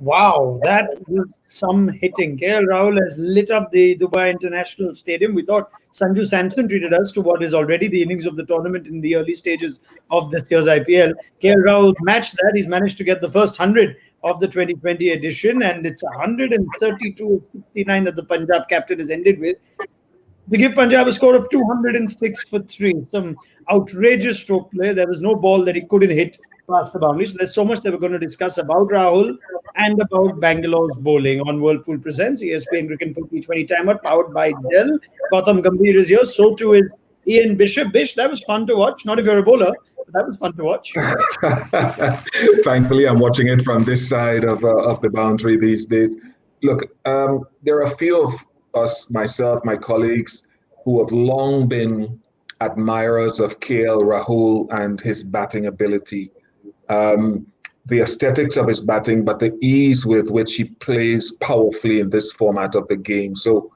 Wow, that was some hitting. KL Rahul has lit up the Dubai International Stadium. We thought Sanju Samson treated us to what is already the innings of the tournament in the early stages of this year's IPL. KL Rahul matched that. He's managed to get the first 100 of the 2020 edition, and it's 132 of 69 that the Punjab captain has ended with. We give Punjab a score of 206 for 3. Some outrageous stroke play. There was no ball that he couldn't hit past the boundaries. There's so much that we're going to discuss about Rahul and about Bangalore's bowling on Whirlpool Presents. ESPN Cricket for T20 Timer, powered by Dell. Gautam Gambhir is here. So too is Ian Bishop. Bish, that was fun to watch. Not if you're a bowler, but that was fun to watch. Thankfully, I'm watching it from this side of the boundary these days. Look, there are a few of us, myself, my colleagues, who have long been admirers of KL Rahul and his batting ability. The aesthetics of his batting, but the ease with which he plays powerfully in this format of the game. So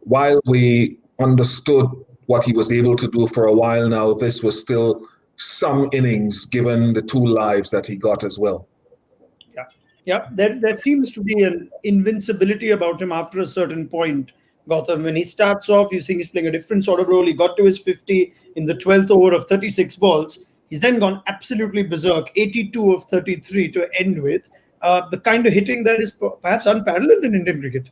while we understood what he was able to do for a while now, this was still some innings given the 2 lives that he got as well. Yeah, there seems to be an invincibility about him after a certain point, Gautam. When he starts off, you think he's playing a different sort of role. He got to his 50 in the 12th over of 36 balls. He's then gone absolutely berserk, 82 of 33 to end with. The kind of hitting that is perhaps unparalleled in Indian cricket.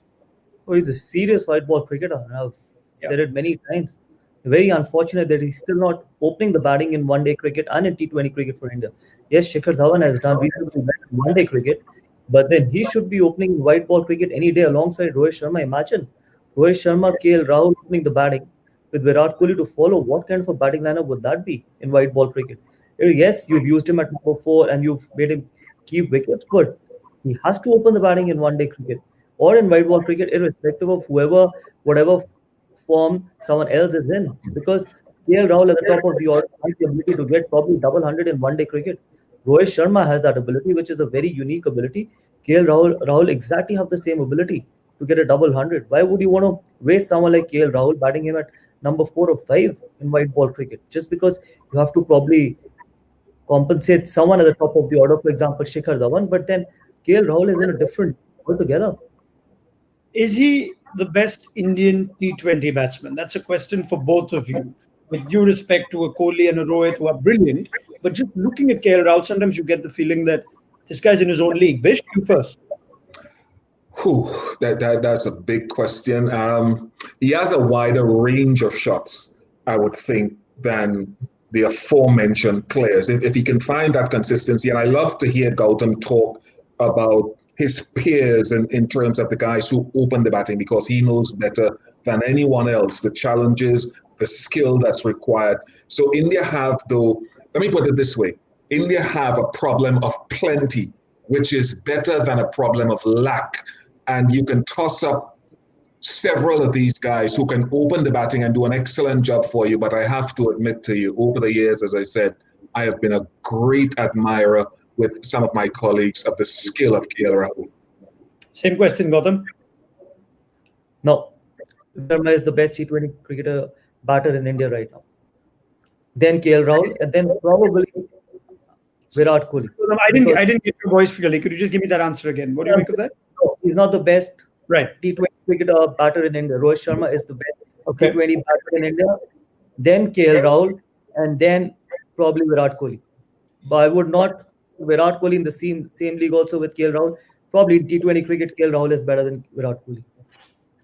Oh, he's a serious white ball cricketer. I've said it many times. Very unfortunate that he's still not opening the batting in one-day cricket and in T20 cricket for India. Yes, Shikhar Dhawan has done reasonably well in one-day cricket, but then he should be opening white ball cricket any day alongside Rohit Sharma. Imagine Rohit Sharma, KL Rahul opening the batting with Virat Kohli to follow. What kind of a batting lineup would that be in white ball cricket? Yes, you've used him at number 4 and you've made him keep wickets, but he has to open the batting in one-day cricket or in white ball cricket, irrespective of whatever form someone else is in. Because KL Rahul at the top of the order has the ability to get probably double 100 in one-day cricket. Rohit Sharma has that ability, which is a very unique ability. KL Rahul exactly have the same ability to get a double 100. Why would you want to waste someone like KL Rahul batting him at number 4 or 5 in white ball cricket? Just because you have to probably compensate someone at the top of the order, for example, Shikhar Dhawan, but then KL Rahul is in a different altogether. Is he the best Indian T20 batsman? That's a question for both of you. With due respect to a Kohli and a Rohit who are brilliant, but just looking at KL Rahul, sometimes you get the feeling that this guy's in his own league. Bish, you first. That's a big question. He has a wider range of shots, I would think, than the aforementioned players. If he can find that consistency, and I love to hear Gautam talk about his peers in terms of the guys who open the batting, because he knows better than anyone else the challenges, the skill that's required. So India have, though, let me put it this way, India have a problem of plenty, which is better than a problem of lack. And you can toss up several of these guys who can open the batting and do an excellent job for you. But I have to admit to you, over the years, as I said, I have been a great admirer with some of my colleagues of the skill of KL Rahul. Same question, Gautam. No. Sharma is the best T20 cricketer batter in India right now. Then KL Rahul, and then probably Virat Kohli. I didn't get your voice clearly. Could you just give me that answer again? What do you make of that? No, he's not the best right T20 cricketer batter in India. Rohit Sharma is the best T20 batter in India. Then KL Rahul, and then probably Virat Kohli. But I would not Virat Kohli in the same league also with KL Rahul. Probably in T20 cricket, KL Rahul is better than Virat Kohli.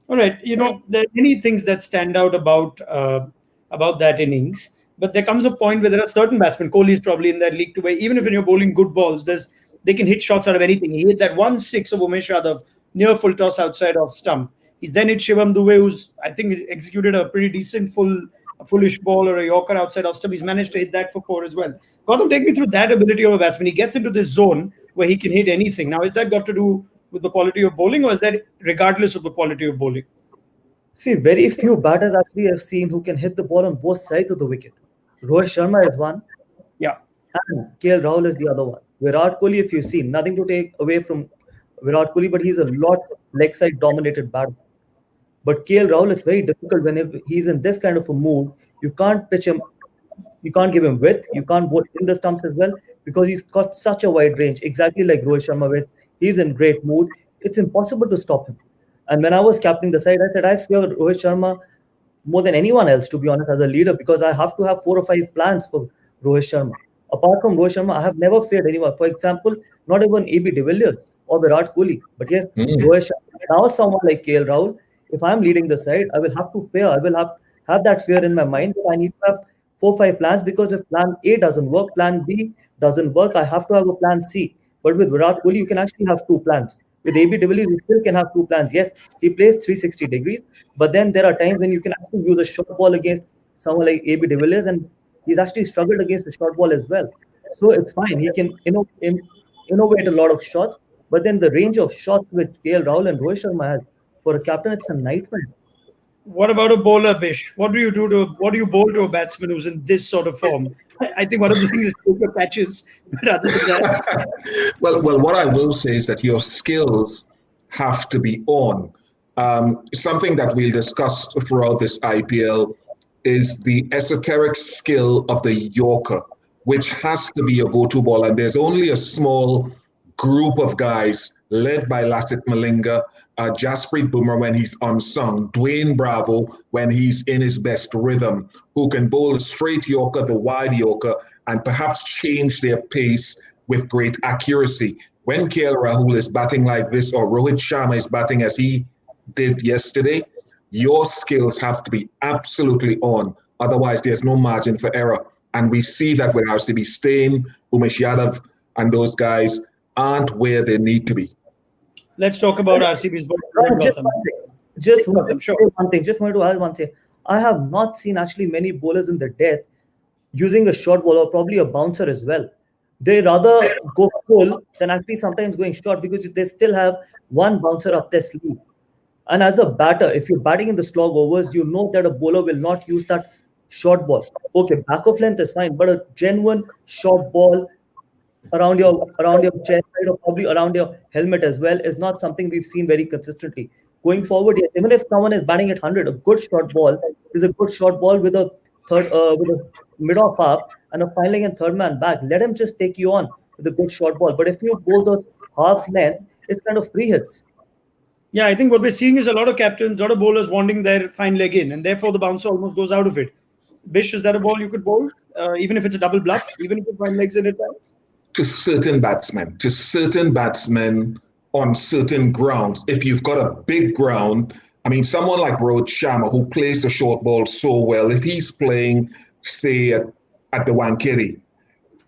All right. There are many things that stand out about that innings. But there comes a point where there are certain batsmen, Kohli is probably in that league too, where even if you're bowling good balls, they can hit shots out of anything. He hit that 1-6 of Umesh Yadav, near full toss outside off stump. He's then hit Shivam Dube, who's, I think, executed a pretty decent fullish ball or a Yorker outside off stump. He's managed to hit that for 4 as well. Gautam, take me through that ability of a batsman. He gets into this zone where he can hit anything. Now, is that got to do with the quality of bowling, or is that regardless of the quality of bowling? See, very few batters actually I've seen who can hit the ball on both sides of the wicket. Rohit Sharma is one. Yeah. And KL Rahul is the other one. Virat Kohli, if you see, nothing to take away from Virat Kohli, but he's a lot leg side dominated batter. But KL Rahul, it's very difficult whenever he's in this kind of a mood. You can't pitch him, you can't give him width, you can't bowl in the stumps as well because he's got such a wide range, exactly like Rohit Sharma, where he's in great mood. It's impossible to stop him. And when I was captaining the side, I said I fear Rohit Sharma more than anyone else, to be honest, as a leader, because I have to have 4 or 5 plans for Rohit Sharma. Apart from Rohit Sharma, I have never feared anyone. For example, not even AB de Villiers or Virat Kohli. But yes, Mm. Rohit Sharma, now someone like KL Rahul, if I'm leading the side, I will have to fear. I will have that fear in my mind that I need to have 4 or 5 plans because if plan A doesn't work, plan B doesn't work, I have to have a plan C. But with Virat Kohli, you can actually have 2 plans. With AB de Villiers, you still can have 2 plans. Yes, he plays 360 degrees, but then there are times when you can actually use a short ball against someone like AB de Villiers, and he's actually struggled against the short ball as well. So it's fine. He can innovate a lot of shots, but then the range of shots which KL Rahul and Rohit Sharma has for a captain, it's a nightmare. What about a bowler, Bish? What do you bowl to a batsman who's in this sort of form? I think one of the things is take your patches, but other than that, Well, what I will say is that your skills have to be on. Something that we'll discuss throughout this IPL is the esoteric skill of the Yorker, which has to be a go-to ball. And there's only a small group of guys led by Lassit Malinga, Jasprit Bumrah when he's unsung, Dwayne Bravo when he's in his best rhythm, who can bowl the straight Yorker, the wide Yorker, and perhaps change their pace with great accuracy. When KL Rahul is batting like this, or Rohit Sharma is batting as he did yesterday, your skills have to be absolutely on. Otherwise, there's no margin for error. And we see that with RCB Stain, Umesh Yadav, and those guys aren't where they need to be. let's talk about RCB's bowling. Right, just Gotham. one thing. Just Gotham, wanted to sure. say one thing. Just wanted to add one thing. I have not seen actually many bowlers in the death using a short ball or probably a bouncer as well. They rather go full than actually sometimes going short because they still have one bouncer up their sleeve. And as a batter, if you're batting in the slog overs, you know that a bowler will not use that short ball. Okay, back of length is fine, but a genuine short ball around your chest side or probably around your helmet as well is not something we've seen very consistently. Going forward, yes, even if someone is batting at 100, a good short ball is a good short ball with a mid off up and a fine leg and third man back. Let him just take you on with a good short ball. But if you bowl those half length, it's kind of free hits. Yeah, I think what we're seeing is a lot of captains, a lot of bowlers wanting their fine leg in, and therefore the bouncer almost goes out of it. Bish, is that a ball you could bowl, even if it's a double bluff, even if it's fine legs in at times? To certain batsmen on certain grounds. If you've got a big ground, I mean, someone like Rohit Sharma, who plays the short ball so well, if he's playing, say, at the Wankhede,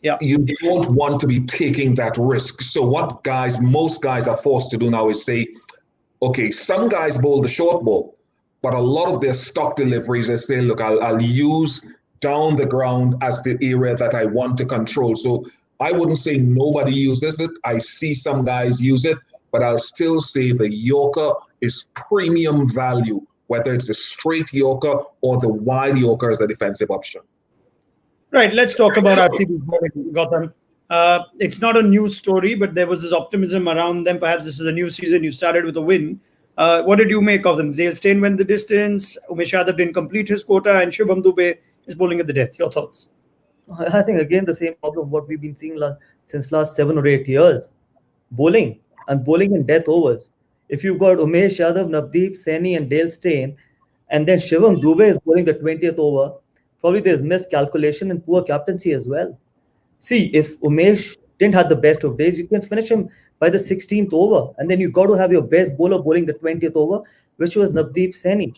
Yeah. you don't want to be taking that risk. So what most guys are forced to do now is say, okay, some guys bowl the short ball, but a lot of their stock deliveries, they say, look, I'll use down the ground as the area that I want to control. So I wouldn't say nobody uses it. I see some guys use it, but I'll still say the Yorker is premium value, whether it's the straight Yorker or the wide Yorker as a defensive option. Right, let's talk about RCB's bowling, Gotham. It's not a news story, but there was this optimism around them. Perhaps this is a new season. You started with a win. What did you make of them? Dale Steyn went the distance. Umesh Yadav didn't complete his quota, and Shivam Dube is bowling at the death. Your thoughts? I think again the same problem what we've been seeing since last 7 or 8 years. Bowling and bowling in death overs. If you've got Umesh Yadav, Navdeep Saini, and Dale Steyn, and then Shivam Dube is bowling the 20th over, probably there's miscalculation and poor captaincy as well. See, if Umesh didn't have the best of days, you can finish him by the 16th over, and then you got to have your best bowler bowling the 20th over, which was Navdeep Saini.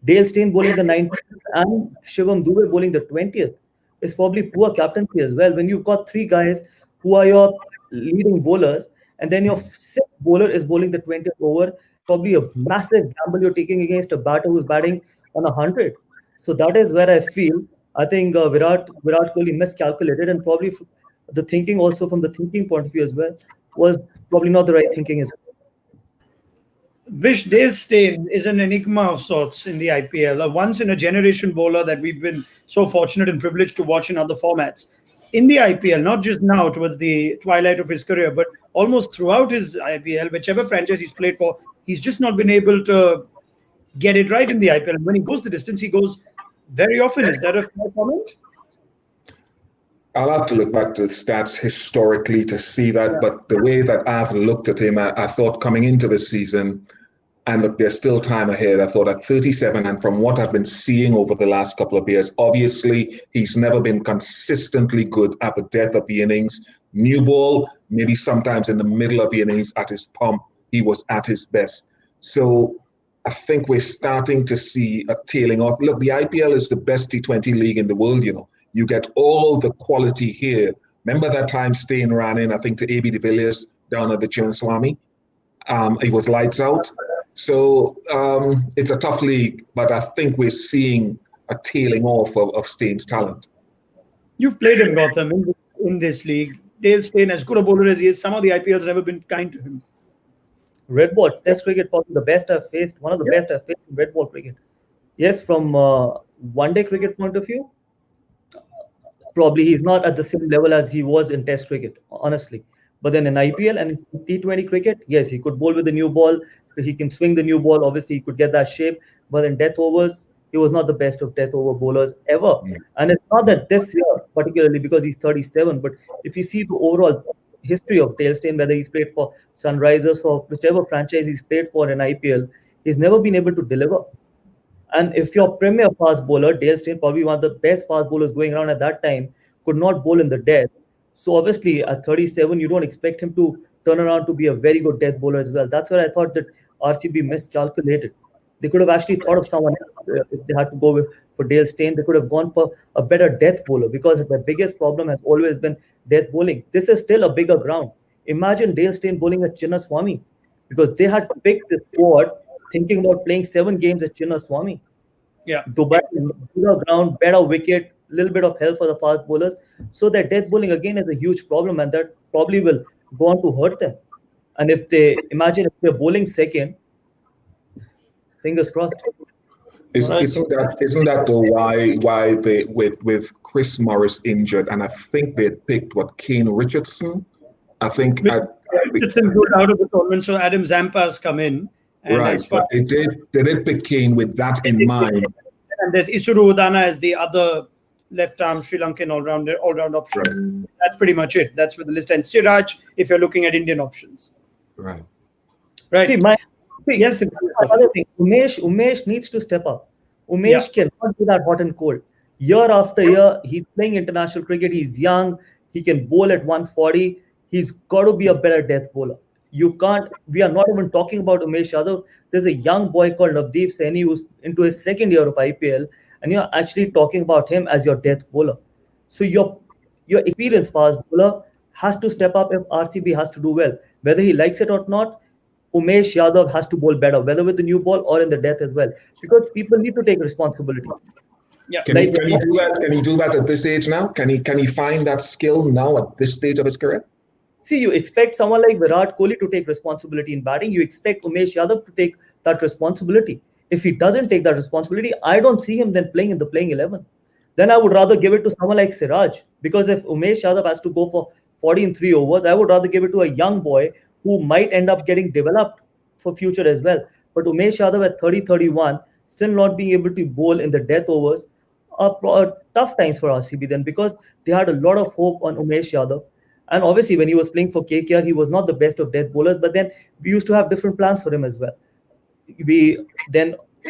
Dale Steyn bowling the 19th and Shivam Dube bowling the 20th. It's probably poor captaincy as well. When you've got 3 guys who are your leading bowlers, and then your sixth bowler is bowling the 20th over, probably a massive gamble you're taking against a batter who's batting on 100. So that is where I feel I think Virat Kohli miscalculated, and probably the thinking also from the thinking point of view as well was probably not the right thinking as well. Vish, Dale Steyn is an enigma of sorts in the IPL, a once in a generation bowler that we've been so fortunate and privileged to watch in other formats. in the IPL, not just now towards the twilight of his career, but almost throughout his IPL, whichever franchise he's played for, he's just not been able to get it right in the IPL. When he goes the distance, he goes very often. Is that a fair comment? I'll have to look back to the stats historically to see that, but the way that I've looked at him, I thought coming into this season, and look, there's still time ahead. I thought at 37, and from what I've been seeing over the last couple of years, obviously he's never been consistently good at the depth of the innings. New ball, maybe sometimes in the middle of the innings at his pump, he was at his best. So I think we're starting to see a tailing off. Look, the IPL is the best T20 league in the world, you know. You get all the quality here. Remember that time Stain ran in, I think, to AB de Villiers down at the Chinnaswamy? It was lights out. So it's a tough league, but I think we're seeing a tailing off of Stain's talent. You've played him, Gautam, in this league. Dale Steyn, as good a bowler as he is, some of the IPLs never been kind to him. Red ball Test cricket, probably the best I've faced. One of the best I've faced in red ball cricket. Yes, from one-day cricket point of view, probably he's not at the same level as he was in Test cricket, honestly. But then in IPL and in T20 cricket, yes, he could bowl with the new ball. He can swing the new ball. Obviously, he could get that shape. But in death overs, he was not the best of death over bowlers ever. And it's not that this year, particularly because he's 37, but if you see the overall history of Dale Steyn, whether he's played for Sunrisers, for whichever franchise he's played for in IPL, he's never been able to deliver. And if your premier fast bowler, Dale Steyn, probably one of the best fast bowlers going around at that time, could not bowl in the death. So obviously at 37, you don't expect him to turn around to be a very good death bowler as well. That's where I thought that RCB miscalculated. They could have actually thought of someone else. If they had to go for Dale Steyn, they could have gone for a better death bowler, because the biggest problem has always been death bowling. This is still a bigger ground. Imagine Dale Steyn bowling at Chinnaswamy, because they had picked this squad thinking about playing 7 games at Chinnaswamy. Yeah. Dubai, bigger ground, better wicket, little bit of help for the fast bowlers. So their death bowling again is a huge problem, and that probably will go on to hurt them. And if they're bowling second, fingers crossed. Isn't that though why they with Chris Morris injured, and I think they picked Kane Richardson. I think Richardson got out of the tournament, so Adam Zampa's come in. And right, but they did pick Kane with that in mind. And there's Isuru Udana as the other left-arm Sri Lankan all-round option. Right. That's pretty much it. That's with the list. And Siraj, if you're looking at Indian options. Right. Yes. Another thing. Umesh needs to step up. Umesh cannot be that hot and cold. Year after year, he's playing international cricket. He's young. He can bowl at 140. He's got to be a better death bowler. We are not even talking about Umesh Yadav. There's a young boy called Navdeep Saini who's into his second year of IPL, and you're actually talking about him as your death bowler. So your experienced fast bowler has to step up if RCB has to do well. Whether he likes it or not, Umesh Yadav has to bowl better, whether with the new ball or in the death as well, because people need to take responsibility. Yeah. Can he do that? Can he do that at this age now? Can he find that skill now at this stage of his career? See, you expect someone like Virat Kohli to take responsibility in batting. You expect Umesh Yadav to take that responsibility. If he doesn't take that responsibility, I don't see him then playing in the playing 11. Then I would rather give it to someone like Siraj, because if Umesh Yadav has to go for 40 in 3 overs, I would rather give it to a young boy who might end up getting developed for future as well. But Umesh Yadav at 30-31, still not being able to bowl in the death overs, are tough times for RCB then, because they had a lot of hope on Umesh Yadav. And obviously, when he was playing for KKR, he was not the best of death bowlers, but then we used to have different plans for him as well.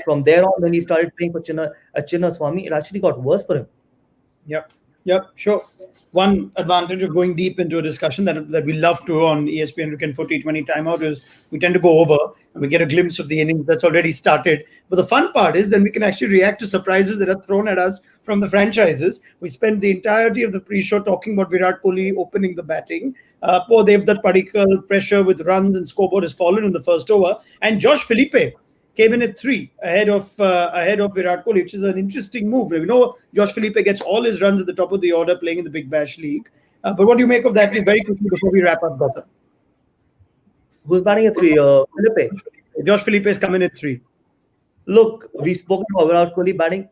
From there on, when he started playing for Chinnaswamy, it actually got worse for him. Yep, sure. One advantage of going deep into a discussion that we love to on ESPN Weekend for T20 Timeout is we tend to go over and we get a glimpse of the innings that's already started. But the fun part is then we can actually react to surprises that are thrown at us from the franchises. We spent the entirety of the pre-show talking about Virat Kohli opening the batting. Poor Devdutt Padikkal, pressure with runs and scoreboard has fallen in the first over. And Josh Philippe came in at 3 ahead of Virat Kohli, which is an interesting move. We know Josh Philippe gets all his runs at the top of the order playing in the Big Bash League. But what do you make of that very quickly before we wrap up, Gautam? Who's batting at 3? Philippe. Josh Philippe is coming at 3. Look, we've spoken about Virat Kohli batting,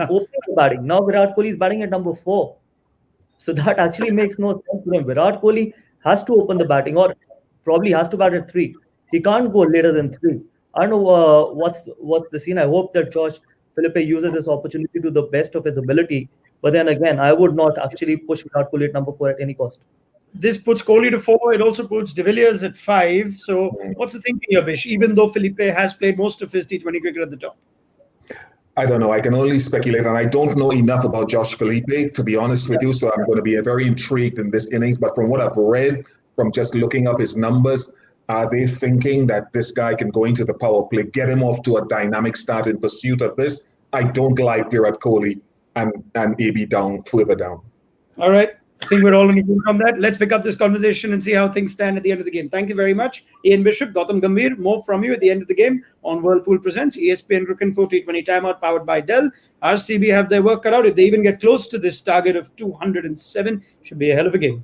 opening the batting. Now Virat Kohli is batting at number 4. So that actually makes no sense to him. Virat Kohli has to open the batting, or probably has to bat at 3. He can't go later than 3. I don't know what's the scene. I hope that Josh Philippe uses this opportunity to the best of his ability. But then again, I would not actually push Virat Kohli at number 4 at any cost. This puts Kohli to 4. It also puts De Villiers at 5. So, what's the thinking here, Vish? Even though Felipe has played most of his T20 cricket at the top. I don't know. I can only speculate, and I don't know enough about Josh Felipe, to be honest with you. So I'm going to be very intrigued in this innings. But from what I've read, from just looking up his numbers, are they thinking that this guy can go into the power play, get him off to a dynamic start in pursuit of this? I don't like Virat Kohli and AB down further down. All right. I think we're all in agreement on that. Let's pick up this conversation and see how things stand at the end of the game. Thank you very much, Ian Bishop, Gautam Gambhir. More from you at the end of the game on Whirlpool Presents ESPN Cricket Info T20 Timeout powered by Dell. RCB have their work cut out. If they even get close to this target of 207, should be a hell of a game.